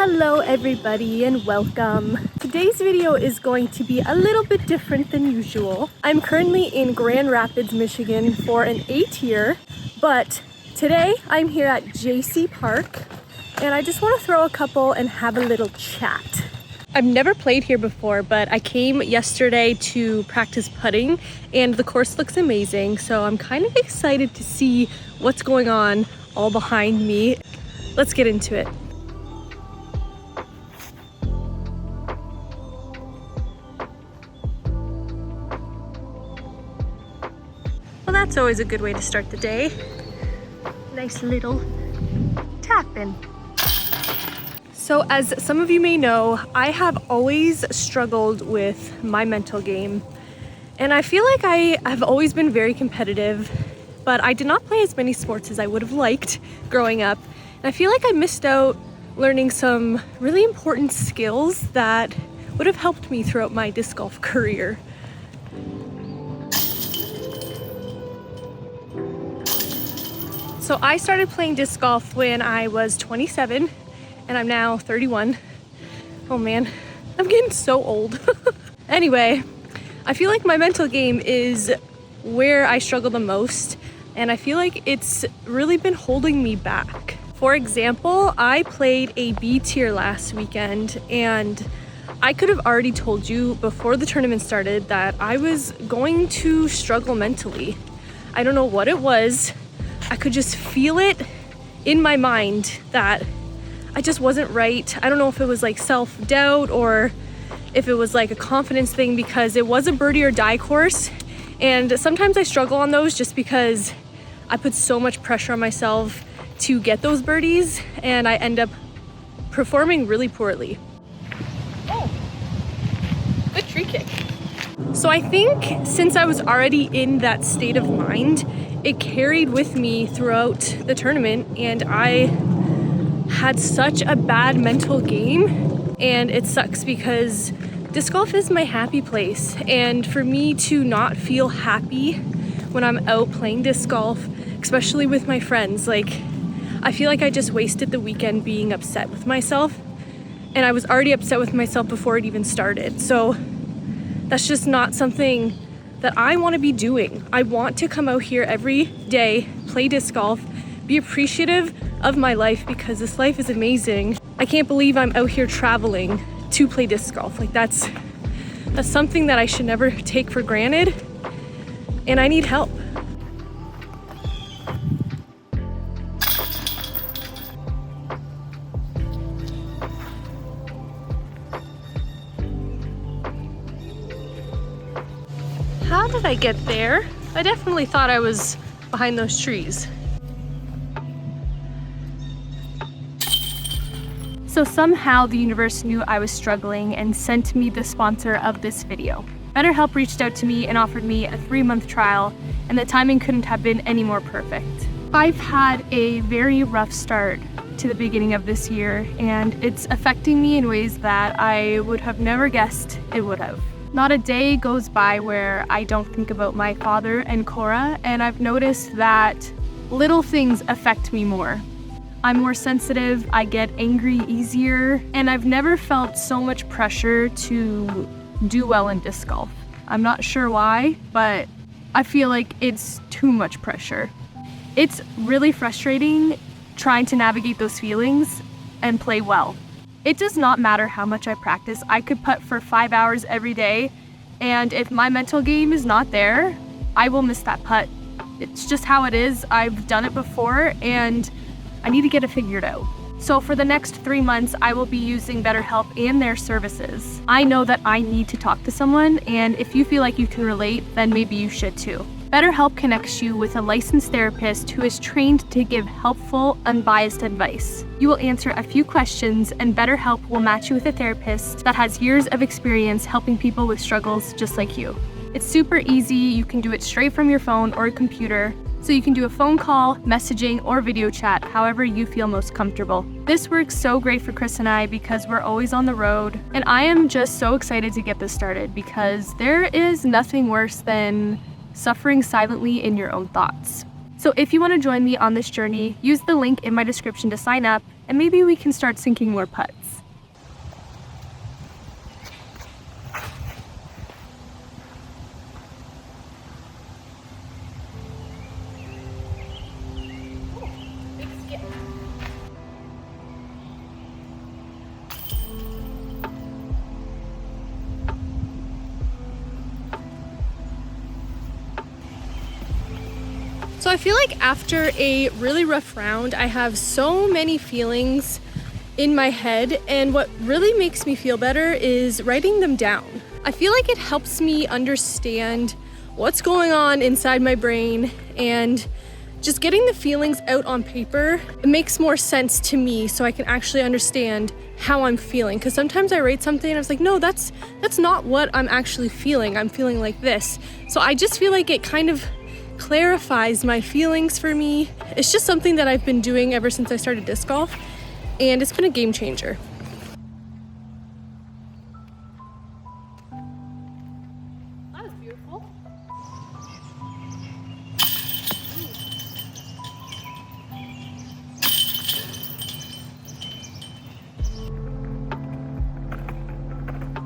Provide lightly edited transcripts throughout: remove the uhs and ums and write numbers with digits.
Hello everybody and welcome. Today's video is going to be a little bit different than usual. I'm currently in Grand Rapids, Michigan for an 8-year, but today I'm here at JC Park and I just want to throw a couple and have a little chat. I've never played here before, but I came yesterday to practice putting and the course looks amazing, so I'm kind of excited to see what's going on all behind me. Let's get into it. Well, that's always a good way to start the day. Nice little tap in. So as some of you may know, I have always struggled with my mental game. And I feel like I have always been very competitive, but I did not play as many sports as I would have liked growing up. And I feel like I missed out learning some really important skills that would have helped me throughout my disc golf career. So I started playing disc golf when I was 27 and I'm now 31. Oh man, I'm getting so old. Anyway, I feel like my mental game is where I struggle the most, and I feel like it's really been holding me back. For example, I played a B tier last weekend and I could have already told you before the tournament started that I was going to struggle mentally. I don't know what it was. I could just feel it in my mind that I just wasn't right. I don't know if it was like self-doubt or if it was like a confidence thing, because it was a birdie or die course. And sometimes I struggle on those just because I put so much pressure on myself to get those birdies and I end up performing really poorly. Oh, good tree kick. So I think since I was already in that state of mind, it carried with me throughout the tournament, and I had such a bad mental game. And it sucks because disc golf is my happy place, and for me to not feel happy when I'm out playing disc golf, especially with my friends, like I feel like I just wasted the weekend being upset with myself, and I was already upset with myself before it even started. So that's just not something that I want to be doing. I want to come out here every day, play disc golf, be appreciative of my life because this life is amazing. I can't believe I'm out here traveling to play disc golf. Like that's something that I should never take for granted, and I need help. How did I get there? I definitely thought I was behind those trees. So somehow the universe knew I was struggling and sent me the sponsor of this video. BetterHelp reached out to me and offered me a 3-month trial, and the timing couldn't have been any more perfect. I've had a very rough start to the beginning of this year, and it's affecting me in ways that I would have never guessed it would have. Not a day goes by where I don't think about my father and Cora, and I've noticed that little things affect me more. I'm more sensitive, I get angry easier, and I've never felt so much pressure to do well in disc golf. I'm not sure why, but I feel like it's too much pressure. It's really frustrating trying to navigate those feelings and play well. It does not matter how much I practice. I could putt for 5 hours every day, and if my mental game is not there, I will miss that putt. It's just how it is. I've done it before, and I need to get it figured out. So for the next 3 months, I will be using BetterHelp and their services. I know that I need to talk to someone, and if you feel like you can relate, then maybe you should too. BetterHelp connects you with a licensed therapist who is trained to give helpful, unbiased advice. You will answer a few questions, and BetterHelp will match you with a therapist that has years of experience helping people with struggles just like you. It's super easy. You can do it straight from your phone or a computer. So you can do a phone call, messaging, or video chat, however you feel most comfortable. This works so great for Chris and I because we're always on the road, and I am just so excited to get this started because there is nothing worse than suffering silently in your own thoughts. So if you want to join me on this journey, use the link in my description to sign up, and maybe we can start sinking more putts. So I feel like after a really rough round, I have so many feelings in my head, and what really makes me feel better is writing them down. I feel like it helps me understand what's going on inside my brain, and just getting the feelings out on paper, it makes more sense to me so I can actually understand how I'm feeling. Because sometimes I write something and I was like, no, that's not what I'm actually feeling. I'm feeling like this. So I just feel like it kind of clarifies my feelings for me. It's just something that I've been doing ever since I started disc golf, and it's been a game changer. That was beautiful.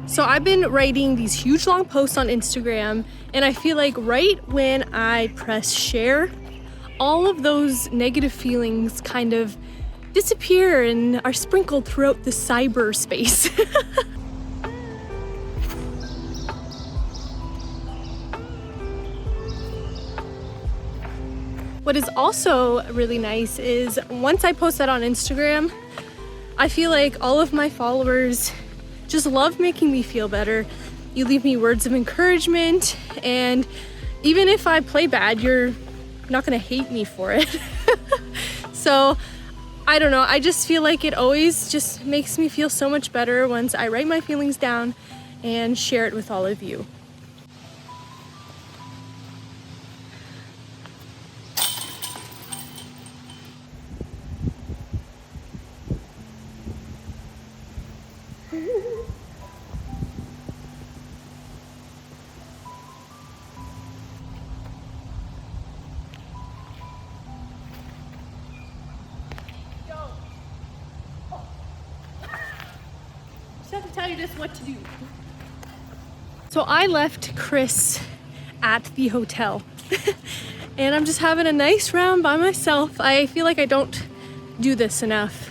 So I've been writing these huge long posts on Instagram, and I feel like right when I press share, all of those negative feelings kind of disappear and are sprinkled throughout the cyberspace. What is also really nice is once I post that on Instagram, I feel like all of my followers just love making me feel better. You leave me words of encouragement, and even if I play bad, you're not gonna hate me for it. So I don't know, I just feel like it always just makes me feel so much better once I write my feelings down and share it with all of you. Just have to tell you just what to do. So I left Chris at the hotel and I'm just having a nice round by myself. I feel like I don't do this enough,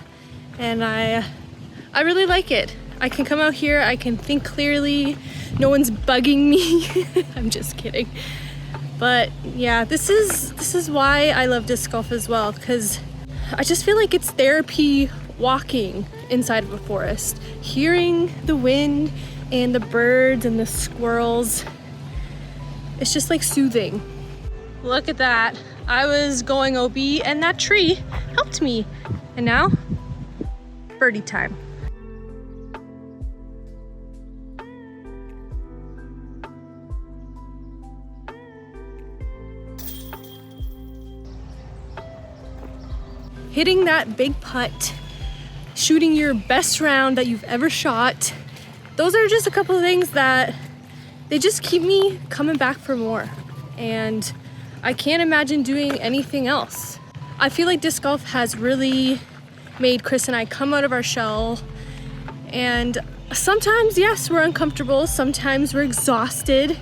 and I really like it. I can come out here, I can think clearly, no one's bugging me. I'm just kidding. But yeah, this is why I love disc golf as well, because I just feel like it's therapy walking inside of a forest, hearing the wind and the birds and the squirrels. It's just like soothing. Look at that. I was going OB and that tree helped me. And now, birdie time. Hitting that big putt, shooting your best round that you've ever shot, those are just a couple of things that they just keep me coming back for more. And I can't imagine doing anything else. I feel like disc golf has really made Chris and I come out of our shell. And sometimes, yes, we're uncomfortable, sometimes we're exhausted,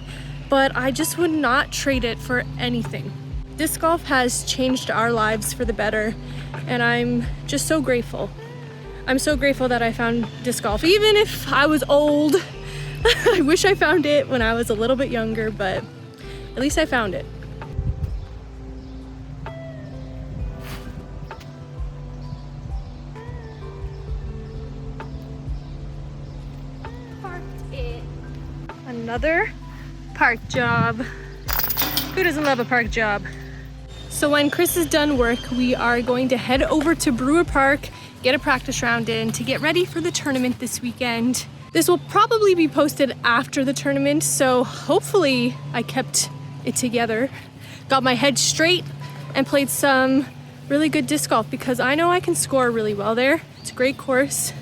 but I just would not trade it for anything. Disc golf has changed our lives for the better, and I'm just so grateful. I'm so grateful that I found disc golf, even if I was old. I wish I found it when I was a little bit younger, but at least I found it. Parked it. Another park job. Who doesn't love a park job? So when Chris is done work, we are going to head over to Brewer Park, get a practice round in to get ready for the tournament this weekend. This will probably be posted after the tournament, so hopefully I kept it together, got my head straight, and played some really good disc golf, because I know I can score really well there. It's a great course.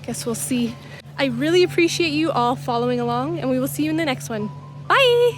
Guess we'll see. I really appreciate you all following along, and we will see you in the next one. Bye!